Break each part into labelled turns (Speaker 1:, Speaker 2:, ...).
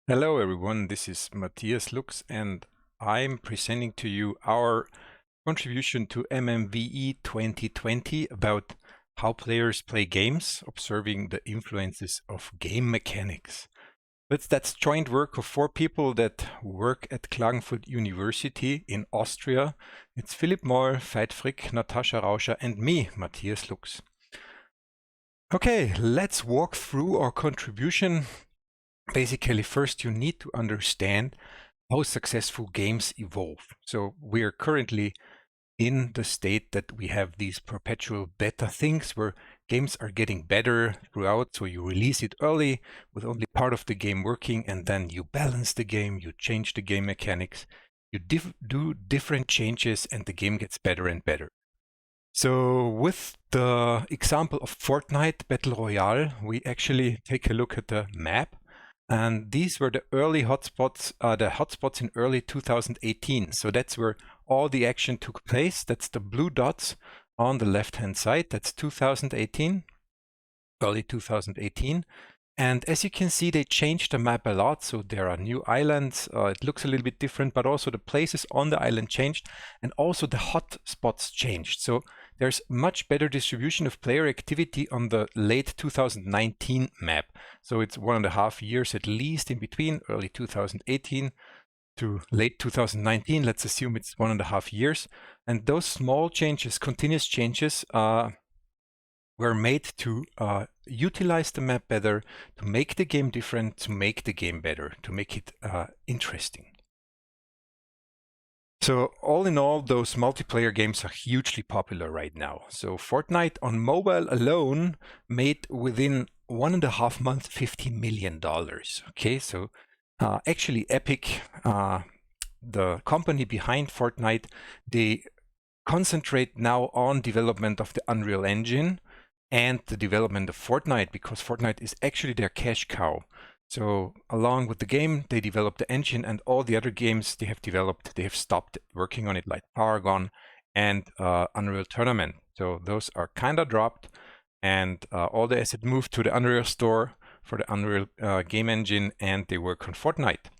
Speaker 1: Hello everyone, this is Matthias Lux and I'm presenting to you our contribution to MMVE 2020 about how players play games, observing the influences of game mechanics. That's joint work of 4 people that work at Klagenfurt University in Austria. It's Philipp Moll, Veit Frick, Natascha Rauscher and me, Matthias Lux. Okay, let's walk through our contribution. Basically, first you need to understand how successful games evolve. So we are currently in the state that we have these perpetual beta things where games are getting better throughout. So you release it early with only part of the game working, and then you balance the game, you change the game mechanics, you do different changes, and the game gets better and better. So with the example of Fortnite Battle Royale, we actually take a look at the map. And these were the early hotspots, the hotspots in early 2018. So that's where all the action took place. That's the blue dots on the left-hand side. That's 2018, early 2018. And as you can see, they changed the map a lot. So there are new islands. It looks a little bit different, but also the places on the island changed. And also the hotspots changed. So there's much better distribution of player activity on the late 2019 map. So it's 1.5 years at least in between, early 2018 to late 2019. Let's assume it's 1.5 years. And those small changes, continuous changes, were made to utilize the map better, to make the game different, to make the game better, to make it interesting. So all in all, those multiplayer games are hugely popular right now. So Fortnite on mobile alone made within 1.5 months $50 million. Okay, so actually Epic, the company behind Fortnite, they concentrate now on development of the Unreal Engine and the development of Fortnite, because Fortnite is actually their cash cow. So along with the game, they developed the engine, and all the other games they have developed, they have stopped working on it, like Paragon and Unreal Tournament. So those are kind of dropped, and all the assets moved to the Unreal Store for the Unreal game engine, and they work on Fortnite.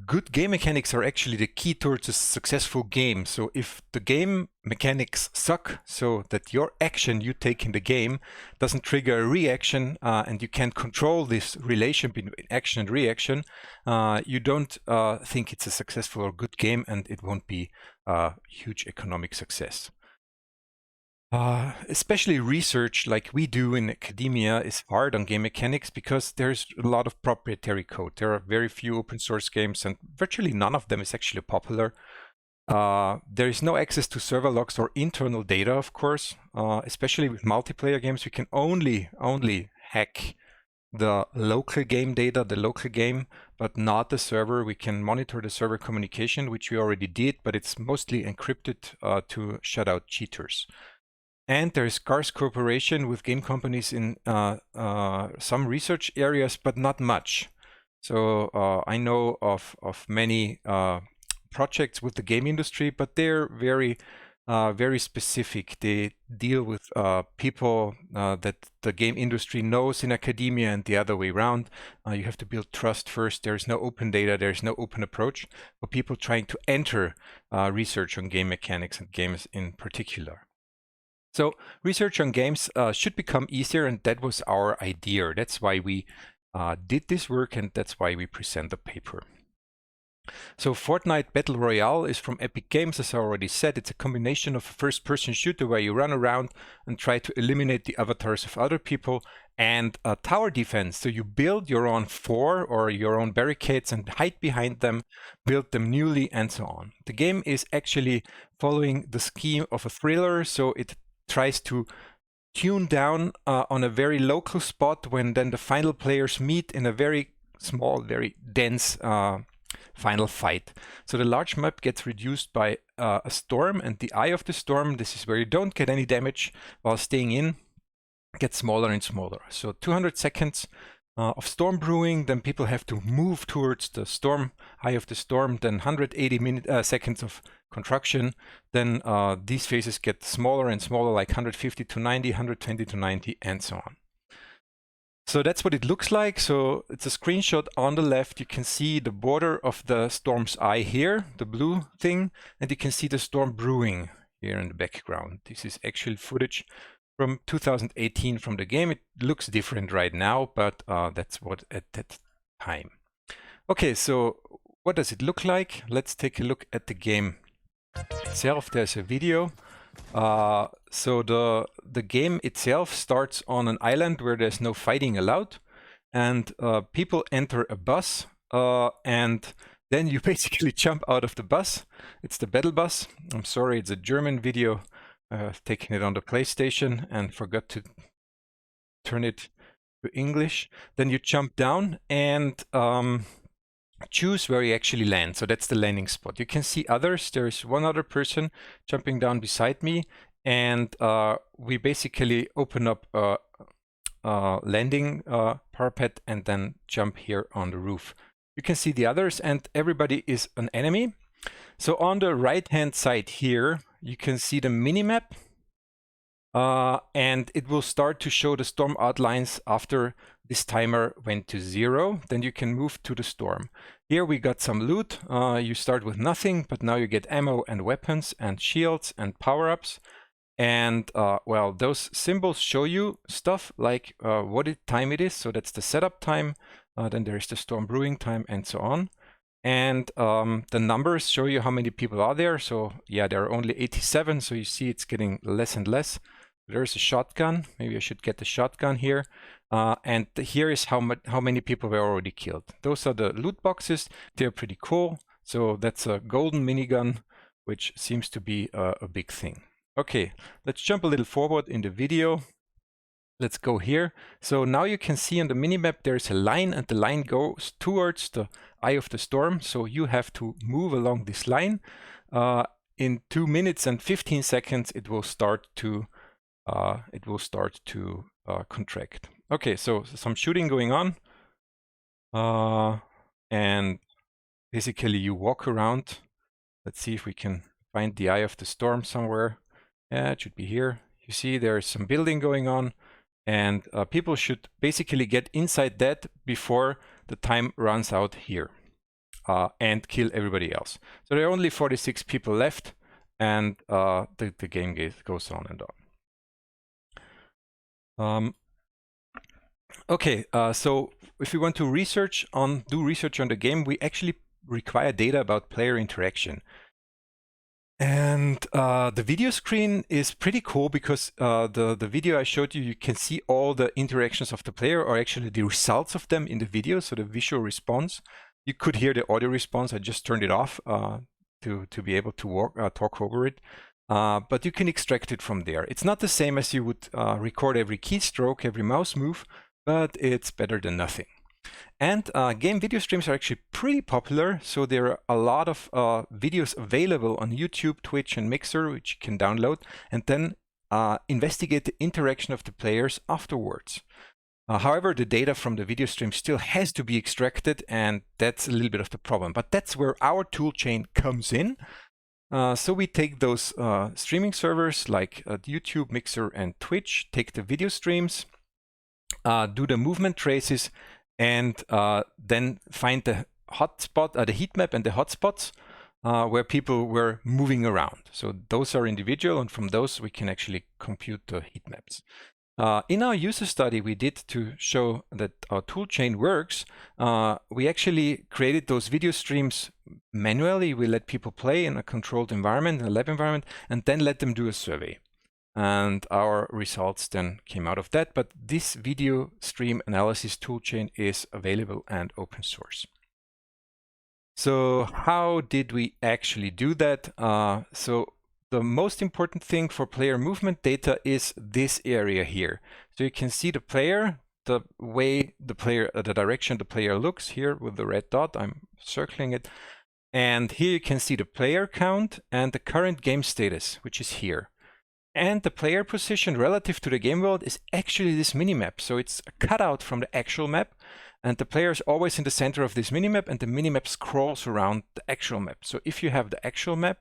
Speaker 1: Good game mechanics are actually the key towards a successful game. So if the game mechanics suck, so that your action you take in the game doesn't trigger a reaction, and you can't control this relation between action and reaction, you don't think it's a successful or good game, and it won't be a huge economic success. Especially research like we do in academia is hard on game mechanics because there's a lot of proprietary code. There are very few open source games, and virtually none of them is actually popular. There is no access to server logs or internal data, of course. Especially with multiplayer games, we can only hack the local game data, the local game, but not the server. We can monitor the server communication, which we already did, but it's mostly encrypted to shut out cheaters. And there is scarce cooperation with game companies in some research areas, but not much. So I know of many projects with the game industry, but they're very specific. They deal with people that the game industry knows in academia, and the other way around. You have to build trust first. There's no open data. There's no open approach for people trying to enter research on game mechanics and games in particular. So research on games should become easier, and that was our idea. That's why we did this work, and that's why we present the paper. So Fortnite Battle Royale is from Epic Games, as I already said. It's a combination of a first-person shooter where you run around and try to eliminate the avatars of other people, and a tower defense. So you build your own fort or your own barricades and hide behind them, build them newly, and so on. The game is actually following the scheme of a thriller, so it tries to tune down on a very local spot when then the final players meet in a very small, very dense final fight. So the large map gets reduced by a storm, and the eye of the storm, this is where you don't get any damage while staying in, gets smaller and smaller. So 200 seconds of storm brewing, then people have to move towards the storm, eye of the storm, then 180 seconds of construction, then these phases get smaller and smaller, like 150 to 90, 120 to 90, and so on. So that's what it looks like. So it's a screenshot. On the left, you can see the border of the storm's eye here, the blue thing, and you can see the storm brewing here in the background. This is actual footage from 2018 from the game. It looks different right now, but that's what at that time. Okay, so what does it look like? Let's take a look at the game itself. There's a video. So the game itself starts on an island where there's no fighting allowed, and people enter a bus, and then you basically jump out of the bus. It's the battle bus. I'm sorry, it's a German video. I've taken it on the PlayStation and forgot to turn it to English. Then you jump down and choose where you actually land. So that's the landing spot. You can see others. There's one other person jumping down beside me, and we basically open up a landing parapet and then jump here on the roof. You can see the others, and everybody is an enemy. So on the right hand side here, you can see the minimap, and it will start to show the storm outlines after this timer went to 0. Then you can move to the storm. Here we got some loot. You start with nothing, but now you get ammo and weapons and shields and power-ups. And well, those symbols show you stuff like what time it is. So that's the setup time. Then there is the storm brewing time and so on. And the numbers show you how many people are there. So yeah, there are only 87. So you see it's getting less and less. There's a shotgun. Maybe I should get the shotgun here. And here is how many people were already killed. Those are the loot boxes. They're pretty cool. So that's a golden minigun, which seems to be a big thing. Okay, let's jump a little forward in the video. Let's go here. So now you can see on the minimap there's a line, and the line goes towards the eye of the storm. So you have to move along this line. In 2 minutes and 15 seconds, it will start to contract. Okay, so some shooting going on, and basically you walk around. Let's see if we can find the eye of the storm somewhere. Yeah, it should be here. You see there's some building going on, and people should basically get inside that before the time runs out here, and kill everybody else. So there are only 46 people left, and the game goes on and on. Okay, so if we want to do research on the game, we actually require data about player interaction. And the video screen is pretty cool because the video I showed you, you can see all the interactions of the player, or actually the results of them in the video, so the visual response. You could hear the audio response. I just turned it off to be able to talk over it. But you can extract it from there. It's not the same as you would record every keystroke, every mouse move, but it's better than nothing. And game video streams are actually pretty popular. So there are a lot of videos available on YouTube, Twitch, and Mixer, which you can download, and then investigate the interaction of the players afterwards. However, the data from the video stream still has to be extracted, and that's a little bit of the problem. But that's where our toolchain comes in. So we take those streaming servers like YouTube, Mixer, and Twitch, take the video streams, do the movement traces, and then find the hotspot, the heat map and the hotspots where people were moving around. So those are individual, and from those we can actually compute the heat maps. In our user study we did to show that our toolchain works, we actually created those video streams manually. We let people play in a controlled environment, in a lab environment, and then let them do a survey. And our results then came out of that. But this video stream analysis toolchain is available and open source. So how did we actually do that? So the most important thing for player movement data is this area here. So you can see the player, the way the player, the direction the player looks here with the red dot. I'm circling it. And here you can see the player count and the current game status, which is here. And the player position relative to the game world is actually this minimap. So it's a cutout from the actual map, and the player is always in the center of this minimap, and the minimap scrolls around the actual map. So if you have the actual map,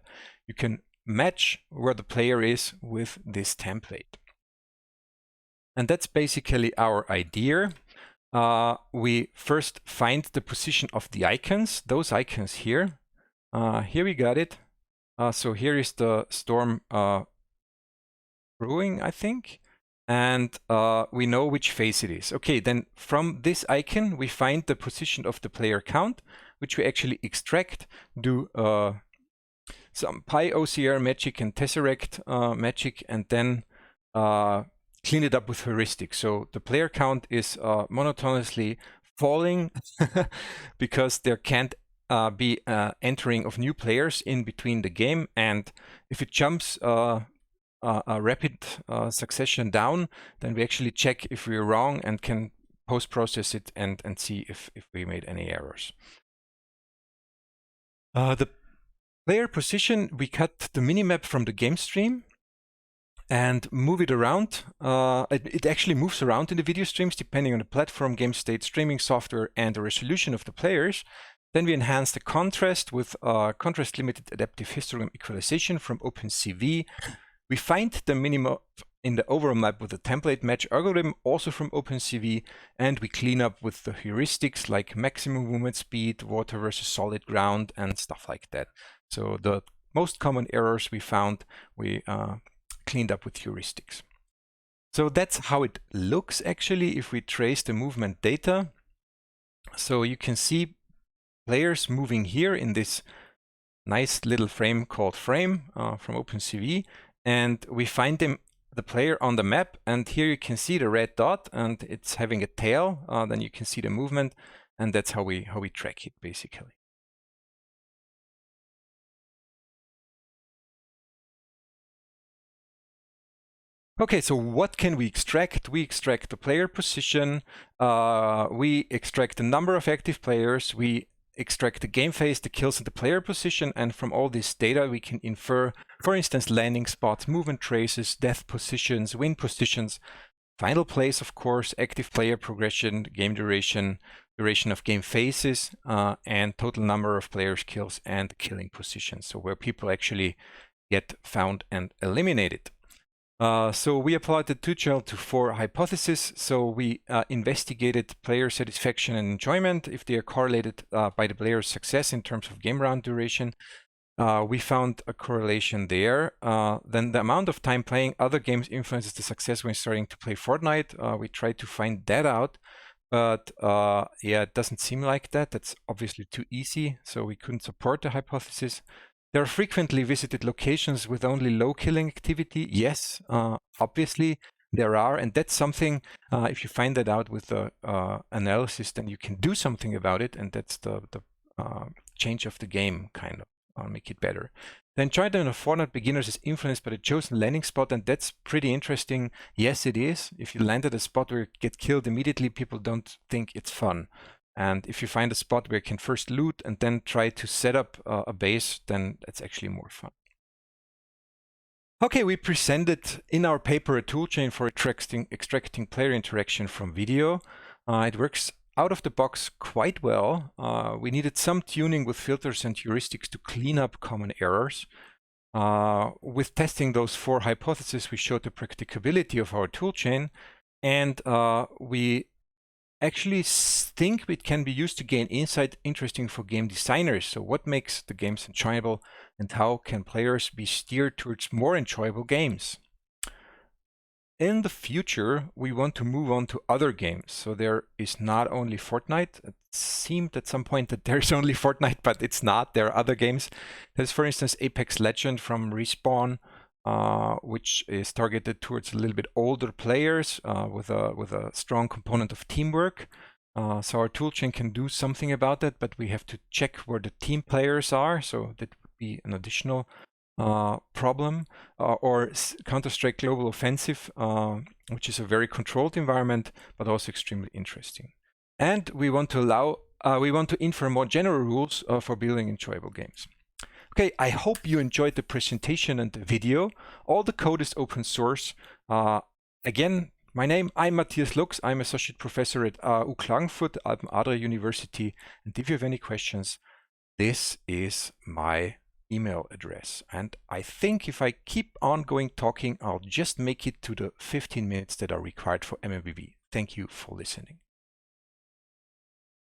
Speaker 1: you can match where the player is with this template. And that's basically our idea. we first find the position of the icons, those icons here. Here we got it. So here is the storm brewing, I think. And we know which phase it is. Okay, then from this icon, we find the position of the player count, which we actually extract, do some pi OCR magic and tesseract magic, and then clean it up with heuristics. So the player count is monotonously falling because there can't be entering of new players in between the game. And if it jumps a rapid succession down, then we actually check if we're wrong and can post-process it and see if we made any errors. The player position, we cut the minimap from the game stream and move it around. It actually moves around in the video streams depending on the platform, game state, streaming software, and the resolution of the players. Then we enhance the contrast with contrast-limited adaptive histogram equalization from OpenCV. We find the minima in the overall map with the template match algorithm, also from OpenCV, and we clean up with the heuristics like maximum movement speed, water versus solid ground, and stuff like that. So the most common errors we found, we cleaned up with heuristics. So that's how it looks actually if we trace the movement data. So you can see players moving here in this nice little frame called frame from OpenCV, and we find the player on the map, and here you can see the red dot and it's having a tail. Then you can see the movement, and that's how we track it basically. Okay, so what can we extract? We extract the player position, we extract the number of active players, we extract the game phase, the kills, and the player position, and from all this data we can infer, for instance, landing spots, movement traces, death positions, win positions, final place, of course, active player progression, game duration, duration of game phases, and total number of players kills and killing positions, so where people actually get found and eliminated. So we applied the Toolchain to 4 hypotheses. So we investigated player satisfaction and enjoyment, if they are correlated by the player's success in terms of game round duration. We found a correlation there. Then the amount of time playing other games influences the success when starting to play Fortnite. We tried to find that out, but yeah, it doesn't seem like that. That's obviously too easy, so we couldn't support the hypothesis. There are frequently visited locations with only low killing activity. Yes, obviously there are, and that's something, if you find that out with the analysis, then you can do something about it, and that's the change of the game, kind of, make it better. The enjoyment of Fortnite beginners is influenced by the chosen landing spot, and that's pretty interesting. Yes, it is. If you land at a spot where you get killed immediately, people don't think it's fun. And if you find a spot where you can first loot and then try to set up a base, then that's actually more fun. Okay, we presented in our paper a toolchain for extracting player interaction from video. It works out of the box quite well. We needed some tuning with filters and heuristics to clean up common errors. With testing those 4 hypotheses, we showed the practicability of our toolchain, and we actually think it can be used to gain insight interesting for game designers. So what makes the games enjoyable, and how can players be steered towards more enjoyable games? In the future, we want to move on to other games. So there is not only Fortnite. It seemed at some point that there's only Fortnite, but it's not. There are other games. There's, for instance, Apex Legends from Respawn, which is targeted towards a little bit older players with a strong component of teamwork. So our toolchain can do something about that, but we have to check where the team players are. So that would be an additional problem. Or Counter-Strike Global Offensive, which is a very controlled environment, but also extremely interesting. And we want to infer more general rules for building enjoyable games. Okay, I hope you enjoyed the presentation and the video. All the code is open source. Again, I'm Matthias Lux. I'm Associate Professor at AU Klagenfurt, Alpen Adria University. And if you have any questions, this is my email address. And I think if I keep on talking, I'll just make it to the 15 minutes that are required for MMBB. Thank you for listening.